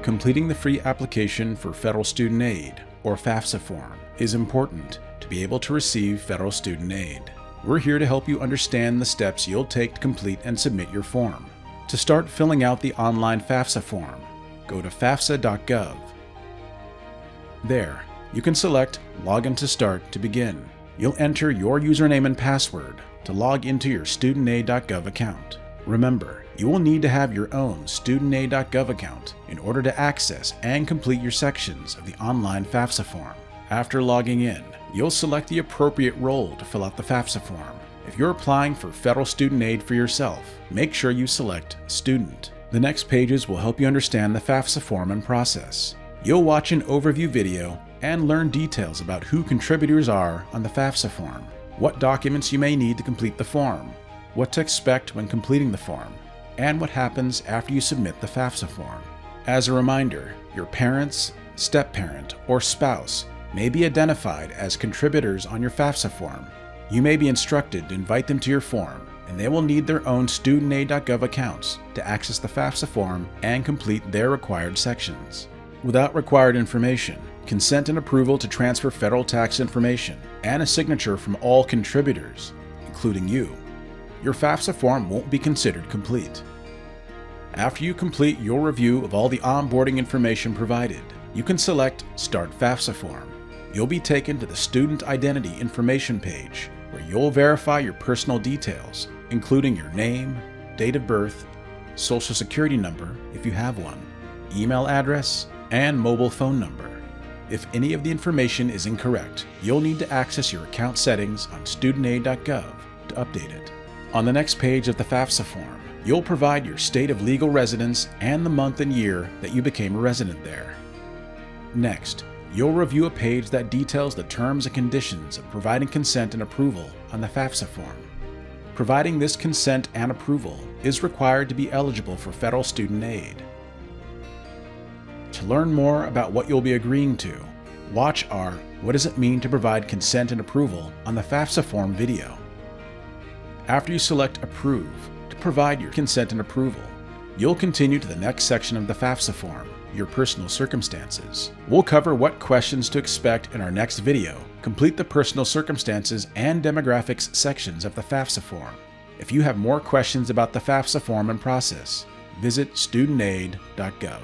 Completing the free application for Federal Student Aid, or FAFSA form, is important to be able to receive federal student aid. We're here to help you understand the steps you'll take to complete and submit your form. To start filling out the online FAFSA form, go to fafsa.gov. There, you can select Login to Start to begin. You'll enter your username and password to log into your studentaid.gov account. Remember, you will need to have your own studentaid.gov account in order to access and complete your sections of the online FAFSA form. After logging in, you'll select the appropriate role to fill out the FAFSA form. If you're applying for federal student aid for yourself, make sure you select Student. The next pages will help you understand the FAFSA form and process. You'll watch an overview video and learn details about who contributors are on the FAFSA form, what documents you may need to complete the form, what to expect when completing the form, and what happens after you submit the FAFSA form. As a reminder, your parents, step-parent, or spouse may be identified as contributors on your FAFSA form. You may be instructed to invite them to your form, and they will need their own studentaid.gov accounts to access the FAFSA form and complete their required sections. Without required information, consent and approval to transfer federal tax information, and a signature from all contributors, including you, your FAFSA form won't be considered complete. After you complete your review of all the onboarding information provided, you can select Start FAFSA Form. You'll be taken to the Student Identity Information page, where you'll verify your personal details, including your name, date of birth, social security number if you have one, email address, and mobile phone number. If any of the information is incorrect, you'll need to access your account settings on studentaid.gov to update it. On the next page of the FAFSA form, you'll provide your state of legal residence and the month and year that you became a resident there. Next, you'll review a page that details the terms and conditions of providing consent and approval on the FAFSA form. Providing this consent and approval is required to be eligible for federal student aid. To learn more about what you'll be agreeing to, watch our What Does It Mean to Provide Consent and Approval on the FAFSA form video. After you select Approve to provide your consent and approval, you'll continue to the next section of the FAFSA form, Your Personal Circumstances. We'll cover what questions to expect in our next video. Complete the Personal Circumstances and Demographics sections of the FAFSA form. If you have more questions about the FAFSA form and process, visit studentaid.gov.